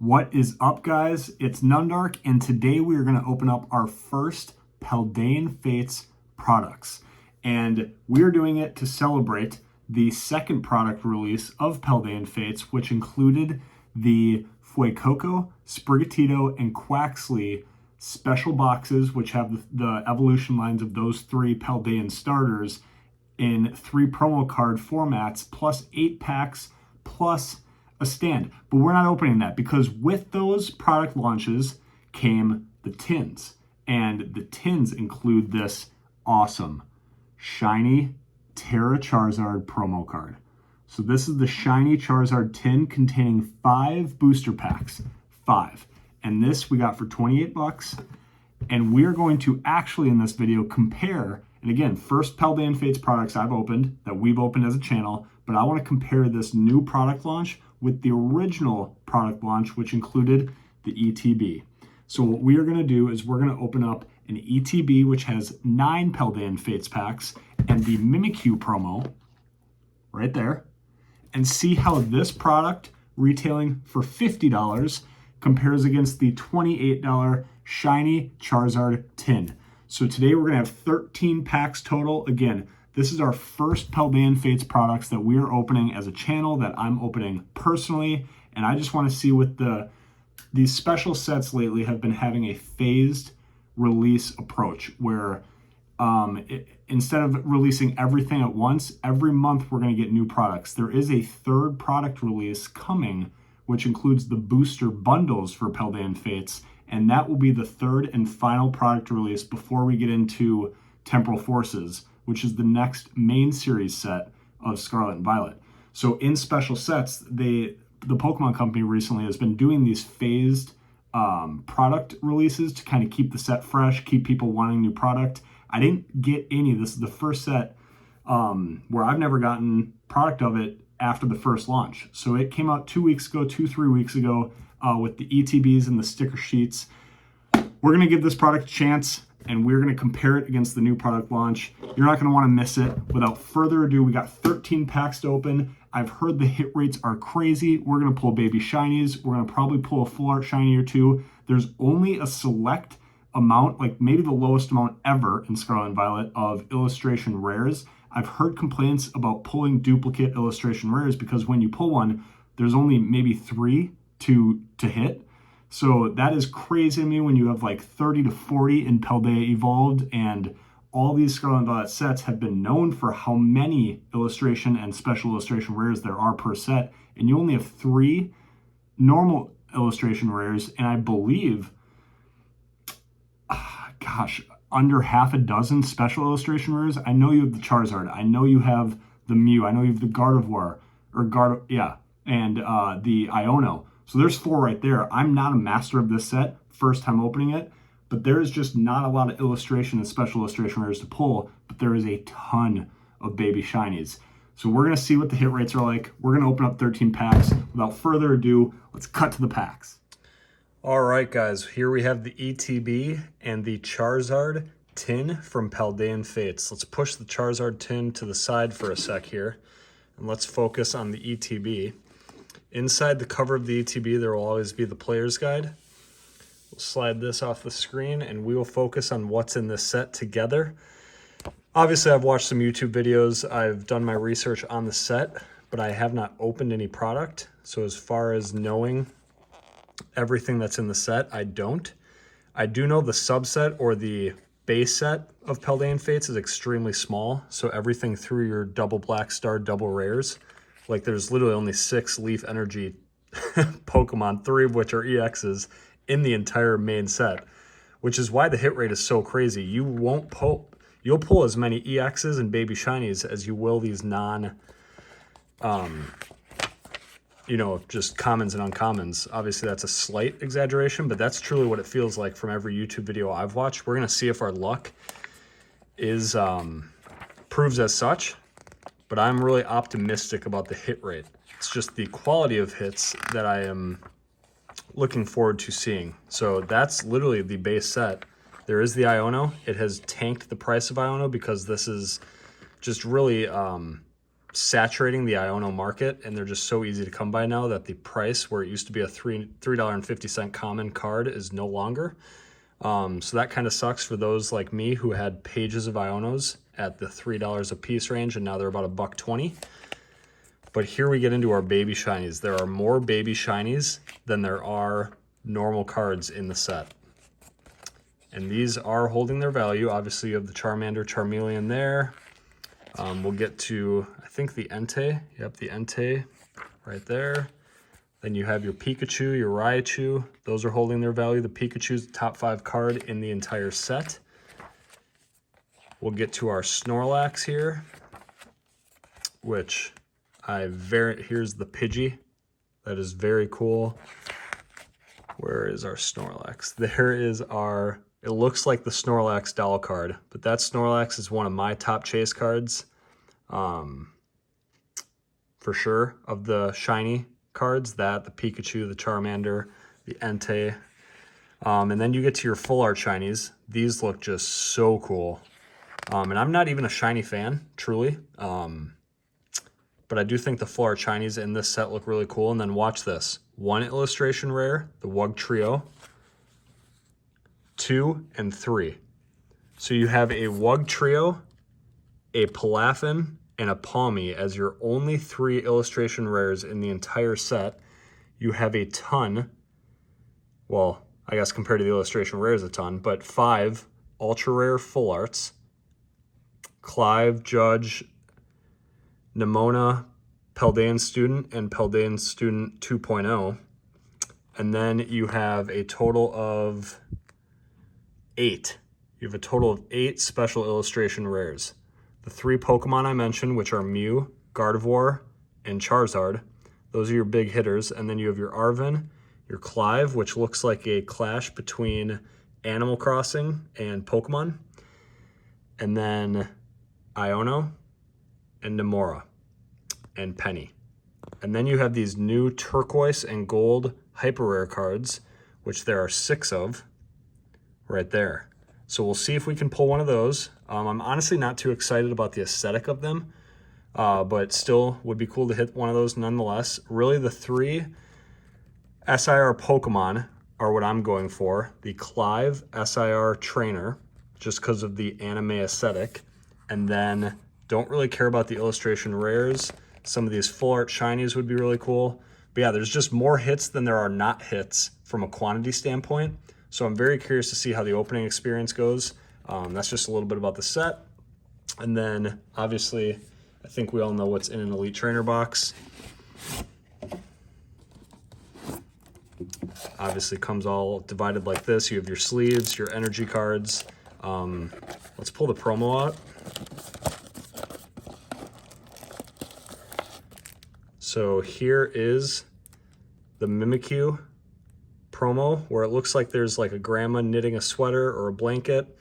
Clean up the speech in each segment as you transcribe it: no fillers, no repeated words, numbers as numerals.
What is up, guys? It's Nundark, and today we are going to open up our first Paldean Fates products. And we are doing it to celebrate the second product release of Paldean Fates, which included the Fuecoco, Sprigatito, and Quaxly special boxes, which have the evolution lines of those three Paldean starters in 3 promo card formats, plus 8 packs, plus a stand. But we're not opening that because with those product launches came the tins. And the tins include this awesome shiny Terra Charizard promo card. So this is the shiny Charizard tin containing 5 booster packs. 5. And this we got for 28 bucks. And we're going to actually in this video compare, and again, first Paldean Fates products I've opened, that we've opened as a channel, but I want to compare this new product launch with the original product launch, which included the ETB. So what we are going to do is we're going to open up an ETB, which has 9 Paldean Fates packs, and the Mimikyu promo right there, and see how this product retailing for $50 compares against the $28 shiny Charizard tin. So today we're going to have 13 packs total. Again, this is our first Paldean Fates products that we are opening as a channel, that I'm opening personally, and I just want to see what these special sets lately have been having a phased release approach, where instead of releasing everything at once, every month we're going to get new products. There is a third product release coming, which includes the booster bundles for Paldean Fates, and that will be the third and final product release before we get into Temporal Forces, which is the next main series set of Scarlet and Violet. So in special sets, the Pokemon Company recently has been doing these phased product releases to kind of keep the set fresh, keep people wanting new product. I didn't get any. This is the first set where I've never gotten product of it after the first launch. So it came out 3 weeks ago with the ETBs and the sticker sheets. We're going to give this product a chance, and we're going to compare it against the new product launch. You're not going to want to miss it. Without further ado, we got 13 packs to open. I've heard the hit rates are crazy. We're going to pull baby shinies. We're going to probably pull a full art shiny or two. There's only a select amount, like maybe the lowest amount ever in Scarlet and Violet, of illustration rares. I've heard complaints about pulling duplicate illustration rares because when you pull one, there's only maybe 3 to hit. So that is crazy to me when you have like 30 to 40 in Paldea Evolved, and all these Scarlet and Violet sets have been known for how many illustration and special illustration rares there are per set, and you only have 3 normal illustration rares, and I believe, under half a dozen special illustration rares. I know you have the Charizard, I know you have the Mew, I know you have the Gardevoir, and the Iono. So there's 4 right there. I'm not a master of this set, first time opening it, but there is just not a lot of illustration and special illustration rares to pull, but there is a ton of baby shinies. So we're going to see what the hit rates are like. We're going to open up 13 packs. Without further ado, let's cut to the packs. All right, guys, here we have the ETB and the Charizard Tin from Paldean Fates. Let's push the Charizard Tin to the side for a sec here, and let's focus on the ETB. Inside the cover of the ETB, there will always be the player's guide. We'll slide this off the screen, and we will focus on what's in this set together. Obviously, I've watched some YouTube videos. I've done my research on the set, but I have not opened any product. So as far as knowing everything that's in the set, I don't. I do know the subset or the base set of Paldean Fates is extremely small. So everything through your double black star, double rares, like there's literally only 6 Leaf Energy Pokemon, 3 of which are EXs in the entire main set, which is why the hit rate is so crazy. You'll pull as many EXs and baby shinies as you will these just commons and uncommons. Obviously that's a slight exaggeration, but that's truly what it feels like from every YouTube video I've watched. We're gonna see if our luck is proves as such, but I'm really optimistic about the hit rate. It's just the quality of hits that I am looking forward to seeing. So that's literally the base set. There is the Iono. It has tanked the price of Iono because this is just really saturating the Iono market, and they're just so easy to come by now that the price, where it used to be a $3.50 common card, is no longer. So that kind of sucks for those like me who had pages of Ionos at the $3 a piece range, and now they're about $1.20. But here we get into our baby shinies. There are more baby shinies than there are normal cards in the set. And these are holding their value. Obviously, you have the Charmander, Charmeleon there. We'll get to, I think, the Entei. Yep, the Entei right there. Then you have your Pikachu, your Raichu. Those are holding their value. The Pikachu's the top 5 card in the entire set. We'll get to our Snorlax here, which here's the Pidgey. That is very cool. Where is our Snorlax? There is our, it looks like the Snorlax doll card, but that Snorlax is one of my top chase cards, for sure, of the shiny cards. That, the Pikachu, the Charmander, the Entei. And then you get to your full art shinies. These look just so cool. And I'm not even a shiny fan, truly. But I do think the full art shinies in this set look really cool. And then watch this. 1 illustration rare, the Wug Trio. 2 and 3. So you have a Wug Trio, a Palafin, and a Palmy as your only 3 illustration rares in the entire set. You have a ton, well, I guess compared to the illustration rares a ton, but 5 ultra rare full arts. Clive, Judge, Nimona, Paldean Student, and Paldean Student 2.0. And then you have a total of 8. You have a total of 8 special illustration rares. The 3 Pokemon I mentioned, which are Mew, Gardevoir, and Charizard. Those are your big hitters. And then you have your Arven, your Clive, which looks like a clash between Animal Crossing and Pokemon. And then Iono and Nemora and Penny. And then you have these new turquoise and gold hyper rare cards, which there are 6 of right there. So we'll see if we can pull one of those. I'm honestly not too excited about the aesthetic of them, but still would be cool to hit one of those nonetheless. Really, the 3 SIR Pokemon are what I'm going for. The Clive SIR Trainer, just because of the anime aesthetic. And then don't really care about the illustration rares. Some of these full art shinies would be really cool. But yeah, there's just more hits than there are not hits from a quantity standpoint. So I'm very curious to see how the opening experience goes. That's just a little bit about the set. And then obviously, I think we all know what's in an Elite Trainer box. Obviously comes all divided like this. You have your sleeves, your energy cards. Let's pull the promo out. So here is the Mimikyu promo, where it looks like there's like a grandma knitting a sweater or a blanket.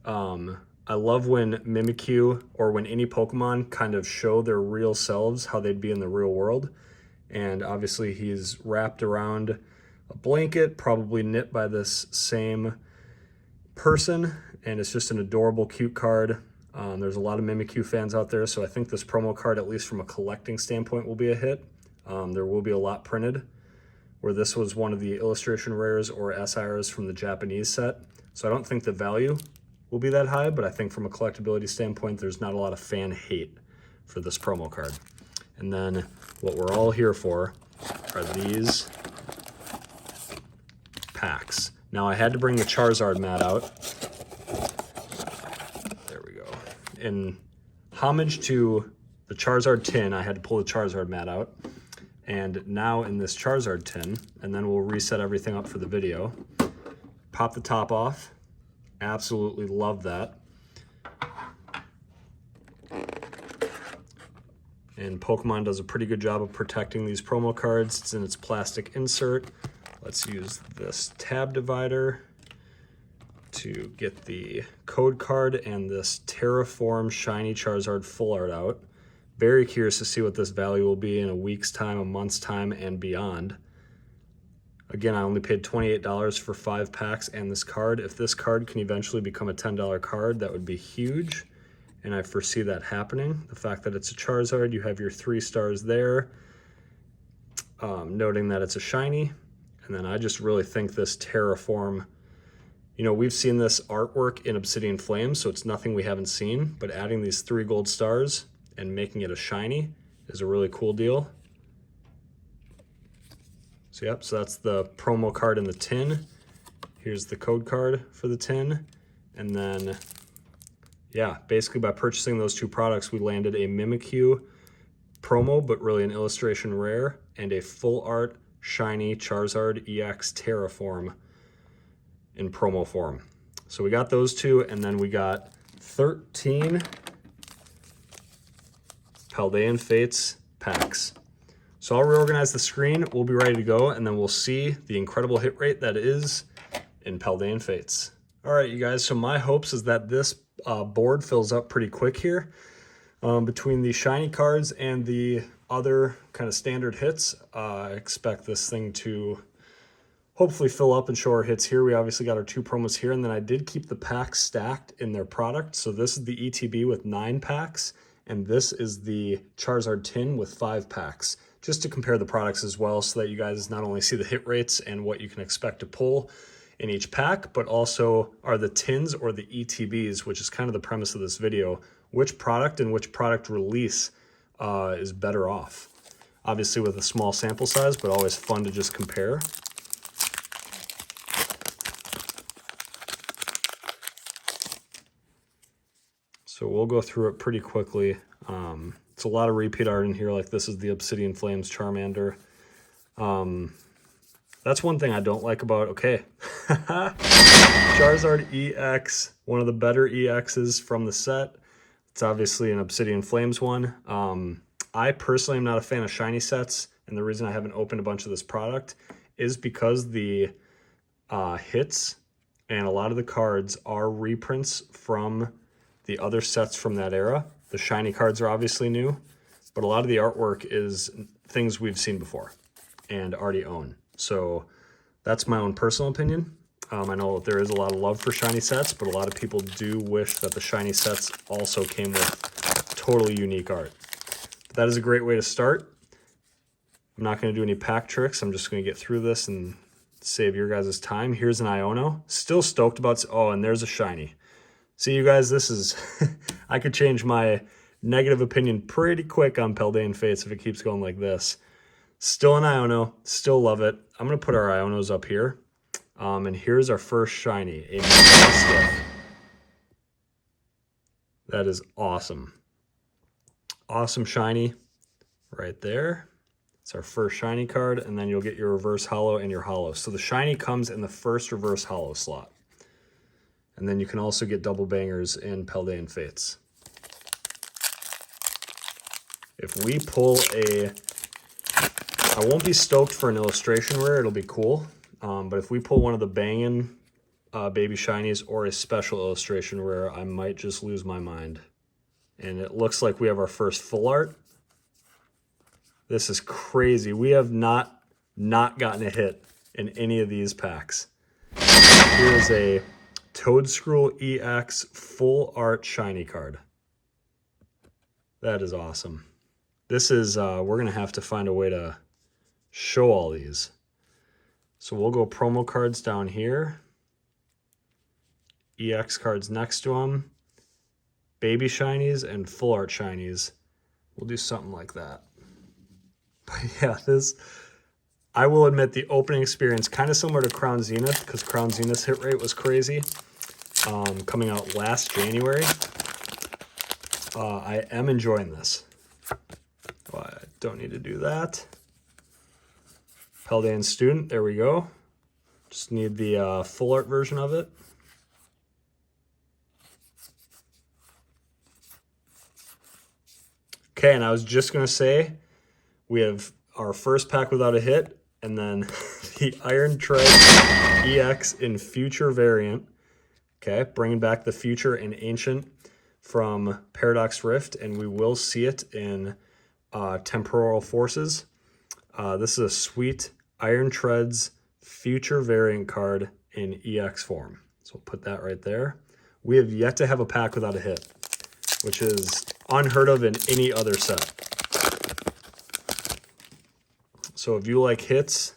I love when Mimikyu, or when any Pokemon, kind of show their real selves, how they'd be in the real world. And obviously he's wrapped around a blanket, probably knit by this same person, and it's just an adorable, cute card. There's a lot of Mimikyu fans out there, so I think this promo card, at least from a collecting standpoint, will be a hit. There will be a lot printed, where this was one of the illustration rares or SIRs from the Japanese set. So I don't think the value will be that high, but I think from a collectability standpoint, there's not a lot of fan hate for this promo card. And then what we're all here for are these packs. Now I had to bring the Charizard mat out. There we go. In homage to the Charizard tin, I had to pull the Charizard mat out. And now in this Charizard tin, and then we'll reset everything up for the video. Pop the top off. Absolutely love that. And Pokemon does a pretty good job of protecting these promo cards. It's in its plastic insert. Let's use this tab divider to get the code card and this Terraform Shiny Charizard Full Art out. Very curious to see what this value will be in a week's time, a month's time, and beyond. Again, I only paid $28 for 5 packs and this card. If this card can eventually become a $10 card, that would be huge. and I foresee that happening. The fact that it's a Charizard, you have your 3 stars there, noting that it's a shiny. And then I just really think this Terraform, you know, we've seen this artwork in Obsidian Flames, so it's nothing we haven't seen, but adding these 3 gold stars and making it a shiny is a really cool deal. So yep, so that's the promo card in the tin. Here's the code card for the tin. And then, yeah, basically by purchasing those 2 products, we landed a Mimikyu promo, but really an illustration rare, and a full art shiny Charizard EX Terraform in promo form. So we got those 2, and then we got 13 Paldean Fates packs. So I'll reorganize the screen, we'll be ready to go, and then we'll see the incredible hit rate that is in Paldean Fates. All right, you guys, so my hopes is that this board fills up pretty quick here. Between the shiny cards and the other kind of standard hits, I expect this thing to hopefully fill up and show our hits here. We obviously got our 2 promos here, and then I did keep the packs stacked in their product. So this is the ETB with 9 packs, and this is the Charizard Tin with 5 packs, just to compare the products as well, so that you guys not only see the hit rates and what you can expect to pull in each pack, but also are the tins or the ETBs, which is kind of the premise of this video, which product and which product release is better off. Obviously with a small sample size, but always fun to just compare. So we'll go through it pretty quickly. It's a lot of repeat art in here, like this is the Obsidian Flames Charmander. That's one thing I don't like about, okay. Charizard EX, one of the better EXs from the set. It's obviously an Obsidian Flames one. I personally am not a fan of shiny sets, and the reason I haven't opened a bunch of this product is because the hits and a lot of the cards are reprints from the other sets from that era. The shiny cards are obviously new, but a lot of the artwork is things we've seen before and already own. So that's my own personal opinion. I know that there is a lot of love for shiny sets, but a lot of people do wish that the shiny sets also came with totally unique art. But that is a great way to start. I'm not going to do any pack tricks. I'm just going to get through this and save your guys' time. Here's an Iono. Still stoked about, oh, and there's a shiny. See, you guys, this is, I could change my negative opinion pretty quick on Paldean Fates if it keeps going like this. Still an Iono, still love it. I'm going to put our Ionos up here. And here's our first shiny, a Minaj. That is awesome. Awesome shiny right there. It's our first shiny card, and then you'll get your reverse holo and your holo. So the shiny comes in the first reverse holo slot. And then you can also get double bangers in Paldean Fates. If we pull a, I won't be stoked for an illustration rare, it'll be cool. But if we pull one of the bangin' baby shinies or a special illustration rare, I might just lose my mind. And it looks like we have our first full art. This is crazy. We have not gotten a hit in any of these packs. Here's a Toadscruel EX full art shiny card. That is awesome. This is, we're going to have to find a way to show all these. So we'll go promo cards down here. EX cards next to them. Baby shinies and full art shinies. We'll do something like that. But yeah, this, I will admit the opening experience, kind of similar to Crown Zenith, because Crown Zenith's hit rate was crazy. Coming out last January. I am enjoying this. Oh, I don't need to do that. Paldean Student, there we go. Just need the full art version of it. Okay, and I was just going to say, we have our first pack without a hit, and then the Iron Tread EX in Future variant. Okay, bringing back the Future and Ancient from Paradox Rift, and we will see it in Temporal Forces. This is a sweet Iron Treads Future variant card in EX form. So we'll put that right there. We have yet to have a pack without a hit. which is unheard of in any other set. So if you like hits,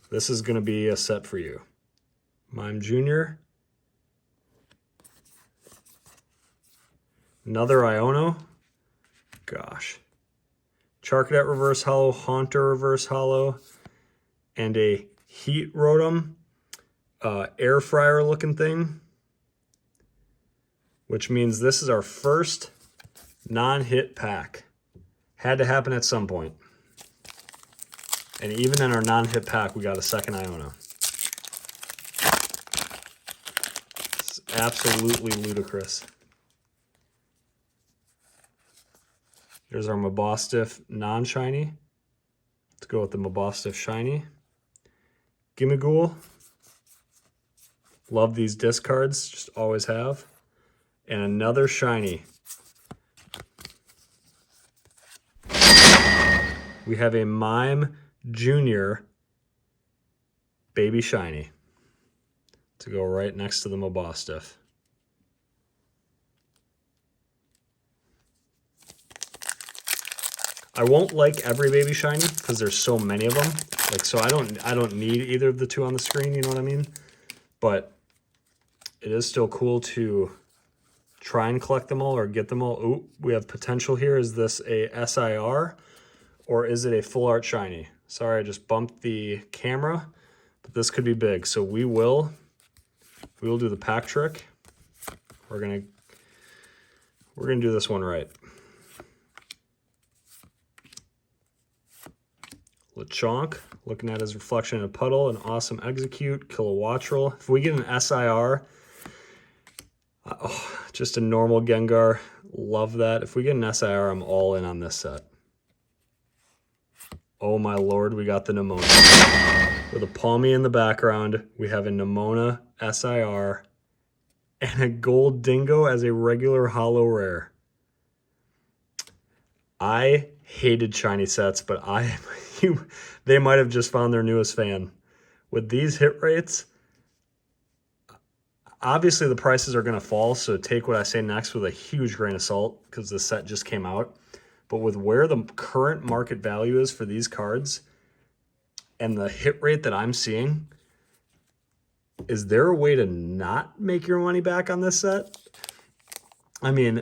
this is going to be a set for you. Mime Jr. Another Iono. Gosh. Charcadet reverse hollow, Haunter reverse hollow, and a Heat Rotom air fryer looking thing, which means this is our first non-hit pack. Had to happen at some point. And even in our non-hit pack, we got a second Iono. It's absolutely ludicrous. Here's our Mabostiff non-shiny. Let's go with the Mabostiff shiny. Gimmighoul. Love these discards, just always have. And another shiny. We have a Mime Jr. Baby Shiny to go right next to the Mabostiff. I won't like every Baby Shiny because there's so many of them. Like, so I don't need either of the two on the screen, you know what I mean? But it is still cool to try and collect them all or get them all. Ooh, we have potential here. Is this a SIR or is it a full art shiny? Sorry, I just bumped the camera, but this could be big. So we will do the pack trick. We're gonna do this one right. Lechonk, looking at his reflection in a puddle, an awesome execute, Kilowattrel. If we get an SIR, just a normal Gengar, love that. If we get an SIR, I'm all in on this set. Oh my lord, we got the Nimona. With a Palmy in the background, we have a Nimona SIR and a Gold Dingo as a regular holo rare. I hated shiny sets, but they might have just found their newest fan. With these hit rates, obviously the prices are going to fall, so take what I say next with a huge grain of salt because the set just came out. But with where the current market value is for these cards and the hit rate that I'm seeing, is there a way to not make your money back on this set? I mean,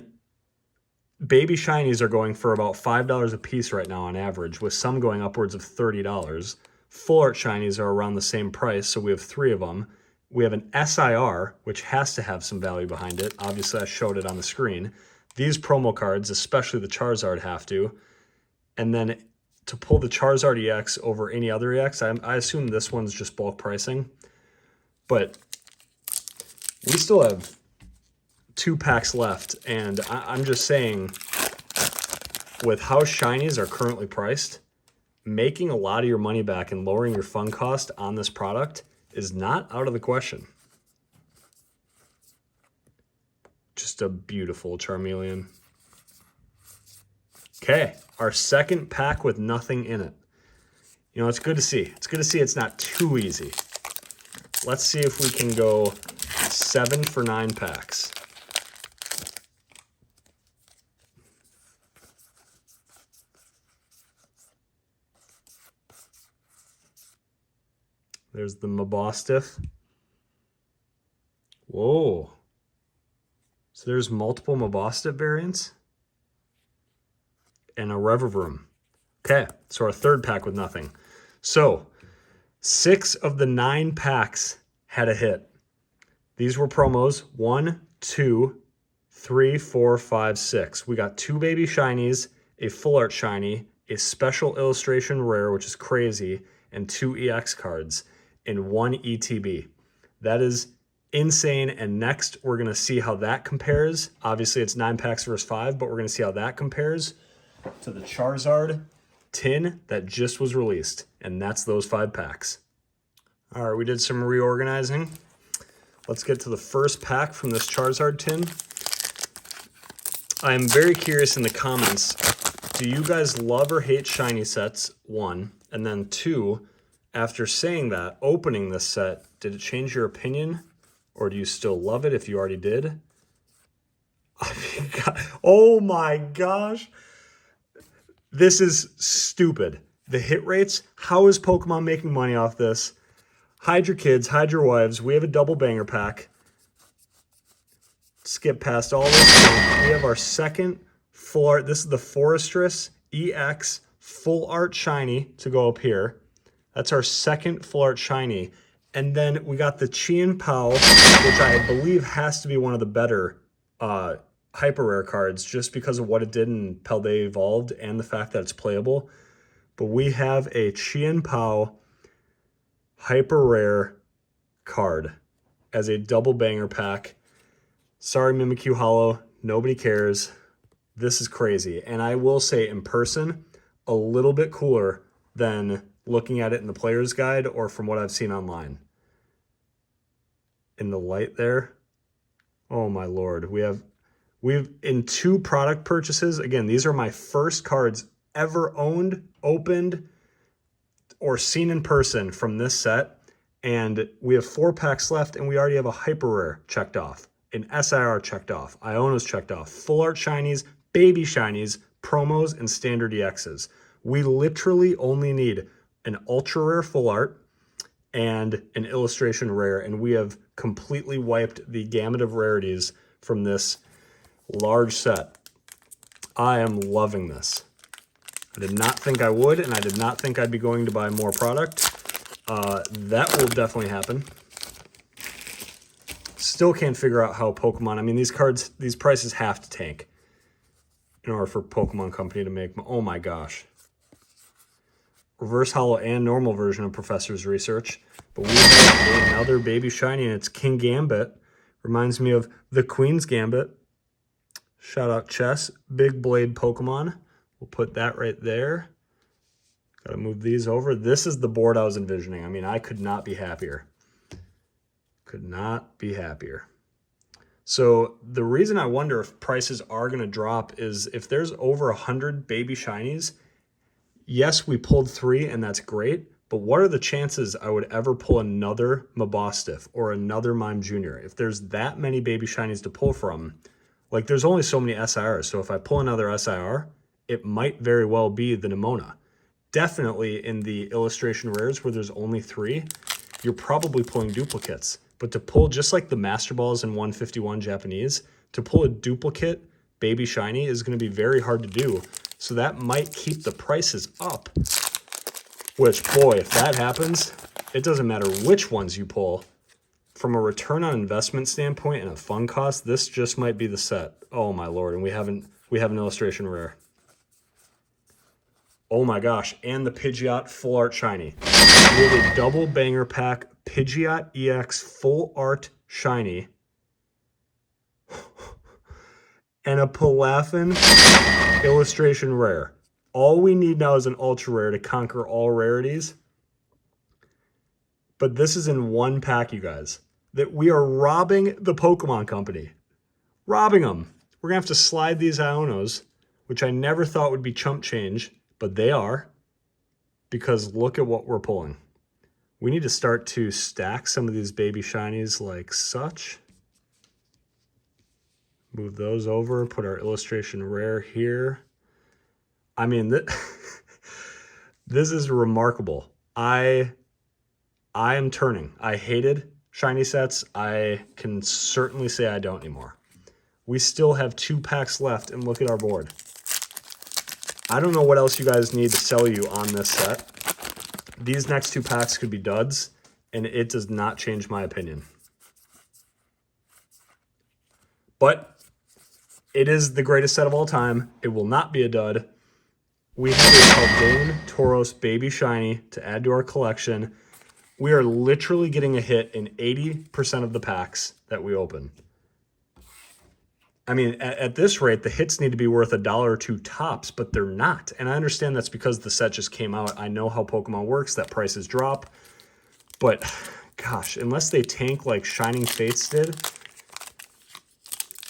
baby shinies are going for about $5 a piece right now on average, with some going upwards of $30. Full art shinies are around the same price, so we have 3 of them. We have an SIR, which has to have some value behind it. Obviously, I showed it on the screen. These promo cards, especially the Charizard, have to. And then to pull the Charizard EX over any other EX, I assume this one's just bulk pricing. But we still have 2 packs left, and I'm just saying, with how shinies are currently priced, making a lot of your money back and lowering your fund cost on this product is not out of the question. Just a beautiful Charmeleon. Okay, our second pack with nothing in it. You know, it's good to see. It's good to see it's not too easy. Let's see if we can go 7 for 9 packs. There's the Mabostiff. Whoa. So there's multiple Mabostiff variants and a Revavroom. Okay, so our third pack with nothing. So 6 of the 9 packs had a hit. These were promos. 1, 2, 3, 4, 5, 6. We got 2 baby shinies, a full art shiny, a special illustration rare, which is crazy, and 2 EX cards, and 1 ETB. That is insane. And next, we're going to see how that compares. Obviously, it's 9 packs versus 5, but we're going to see how that compares to the Charizard tin that just was released. And that's those 5 packs. All right, we did some reorganizing. Let's get to the first pack from this Charizard tin. I'm very curious in the comments, do you guys love or hate shiny sets, 1? And then 2, after saying that, opening this set, did it change your opinion? Or do you still love it if you already did? I mean, God. Oh my gosh. This is stupid. The hit rates, how is Pokemon making money off this? Hide your kids, hide your wives. We have a double banger pack. Skip past all this. We have our second full art. This is the Forestress EX full art shiny to go up here. That's our second full art shiny. And then we got the Chien Pao, which I believe has to be one of the better hyper rare cards just because of what it did in Paldean Evolved and the fact that it's playable. But we have a Chien Pao hyper rare card as a double banger pack. Sorry, Mimikyu Hollow, nobody cares. This is crazy. And I will say in person, a little bit cooler than looking at it in the player's guide or from what I've seen online. In the light there, oh my Lord. We've in 2 product purchases. Again, these are my first cards ever owned, opened, or seen in person from this set. And we have 4 packs left and we already have a hyper rare checked off, an SIR checked off, Iono's checked off, full art shinies, baby shinies, promos, and standard EXs. We literally only need an ultra rare full art and an illustration rare, and we have completely wiped the gamut of rarities from this large set. I am loving this. I did not think I would, and I did not think I'd be going to buy more product. That will definitely happen. Still can't figure out how Pokemon, I mean, these cards, these prices have to tank in order for Pokemon Company to make, oh my gosh. Reverse Hollow and normal version of Professor's Research. But we have another baby shiny, and it's King Gambit. Reminds me of the Queen's Gambit. Shout out Chess. Big Blade Pokemon. We'll put that right there. Gotta move these over. This is the board I was envisioning. I mean, I could not be happier. Could not be happier. So the reason I wonder if prices are going to drop is if there's over 100 baby shinies. Yes, we pulled 3 and that's great, but what are the chances I would ever pull another Mabostiff or another Mime Jr.? If there's that many baby shinies to pull from, like there's only so many SIRs, so if I pull another SIR, it might very well be the Nimona. Definitely in the illustration rares where there's only 3, you're probably pulling duplicates. But to pull, just like the Master Balls in 151 Japanese, to pull a duplicate baby shiny is going to be very hard to do. So that might keep the prices up. Which, boy, if that happens, it doesn't matter which ones you pull. From a return on investment standpoint and a fun cost, this just might be the set. Oh my Lord, and we have an illustration rare. Oh my gosh, and the Pidgeot full art shiny. We have a double banger pack Pidgeot EX full art shiny. And a Palafin illustration rare. All we need now is an ultra rare to conquer all rarities. But this is in 1 pack, you guys. That we are robbing the Pokemon Company. Robbing them. We're going to have to slide these Ionos, which I never thought would be chump change, but they are. Because look at what we're pulling. We need to start to stack some of these baby shinies like such. Move those over, put our illustration rare here. I mean, this is remarkable. I am turning. I hated shiny sets. I can certainly say I don't anymore. We still have 2 packs left, and look at our board. I don't know what else you guys need to sell you on this set. These next 2 packs could be duds, and it does not change my opinion. But it is the greatest set of all time. It will not be a dud. We have a Paldean Tauros Baby Shiny to add to our collection. We are literally getting a hit in 80% of the packs that we open. I mean, at this rate, the hits need to be worth $1 or $2 tops, but they're not. And I understand that's because the set just came out. I know how Pokemon works, that prices drop. But, gosh, unless they tank like Shining Fates did,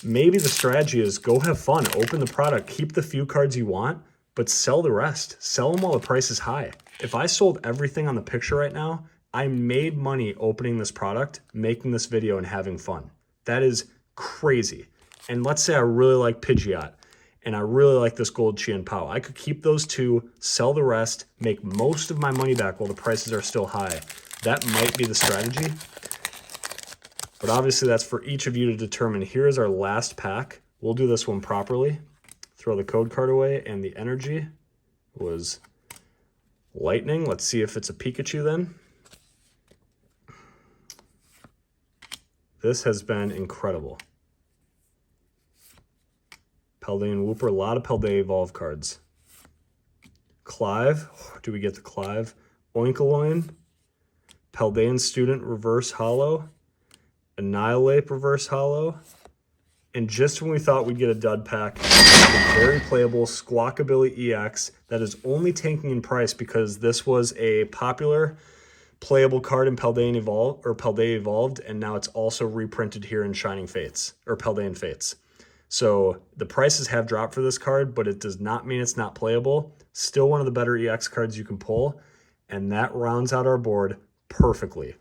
maybe the strategy is go have fun, open the product, keep the few cards you want, but sell the rest. Sell them while the price is high. If I sold everything on the picture right now, I made money opening this product, making this video, and having fun. That is crazy. and let's say I really like Pidgeot, and I really like this gold Chien Pao. I could keep those two, sell the rest, make most of my money back while the prices are still high. That might be the strategy. But obviously that's for each of you to determine. Here's our last pack. We'll do this one properly. Throw the code card away, and the energy was lightning. Let's see if it's a Pikachu then. This has been incredible. Paldean Wooper, a lot of Paldean Evolve cards. Clive, do we get the Clive? Oinkoloin, Paldean Student Reverse Hollow, Annihilate Reverse Hollow, and just when we thought we'd get a dud pack, a very playable Squawkabilly EX that is only tanking in price because this was a popular playable card in Paldean Evolved, or Paldean Evolved, and now it's also reprinted here in Shining Fates, or Paldean Fates. So the prices have dropped for this card, but it does not mean it's not playable. Still one of the better EX cards you can pull, and that rounds out our board perfectly.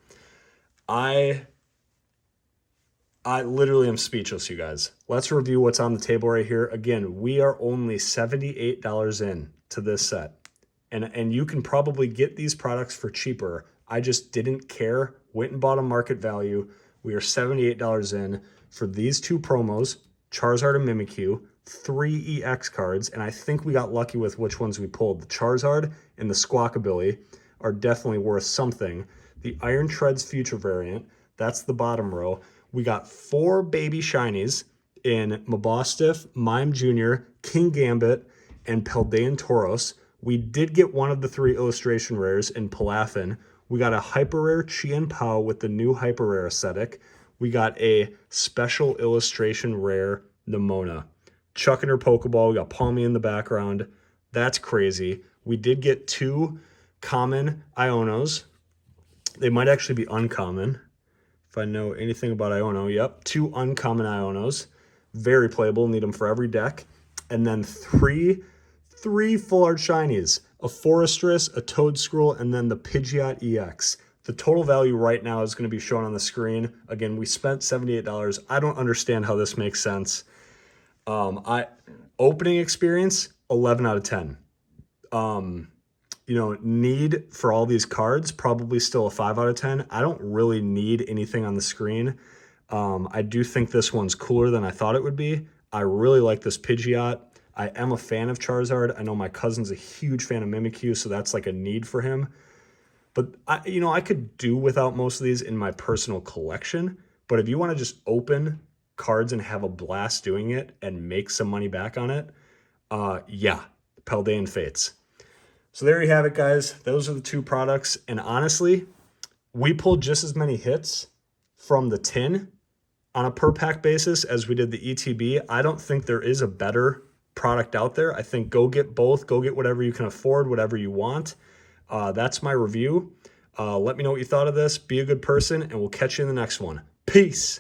I literally am speechless, you guys. Let's review what's on the table right here. Again, we are only $78 in to this set, and you can probably get these products for cheaper. I just didn't care, went and bought a market value. We are $78 in for these two promos, Charizard and Mimikyu, 3 EX cards, and I think we got lucky with which ones we pulled. The Charizard and the Squawkabilly are definitely worth something. The Iron Treads Future variant, that's the bottom row. We got 4 baby shinies in Mabostiff, Mime Jr., King Gambit, and Paldean Tauros. We did get one of the 3 illustration rares in Palafin. We got a hyper rare Chien Pao with the new hyper rare aesthetic. We got a special illustration rare Nimona. Chucking her Pokeball. We got Palmy in the background. That's crazy. We did get 2 common Ionos. They might actually be uncommon. If I know anything about Iono, yep. 2 uncommon Ionos. Very playable. Need them for every deck. And then 3 full art shinies. A Forrestress, a Toedscruel, and then the Pidgeot EX. The total value right now is going to be shown on the screen. Again, we spent $78. I don't understand how this makes sense. Opening experience, 11 out of 10. Need for all these cards, probably still a 5 out of 10. I don't really need anything on the screen. I do think this one's cooler than I thought it would be. I really like this Pidgeot. I am a fan of Charizard. I know my cousin's a huge fan of Mimikyu, so that's like a need for him. But I could do without most of these in my personal collection. But if you want to just open cards and have a blast doing it and make some money back on it, yeah, Paldean Fates. So there you have it, guys. Those are the 2 products. And honestly, we pulled just as many hits from the tin on a per pack basis as we did the ETB. I don't think there is a better product out there. I think go get both. Go get whatever you can afford, whatever you want. That's my review. Let me know what you thought of this. Be a good person, and we'll catch you in the next one. Peace.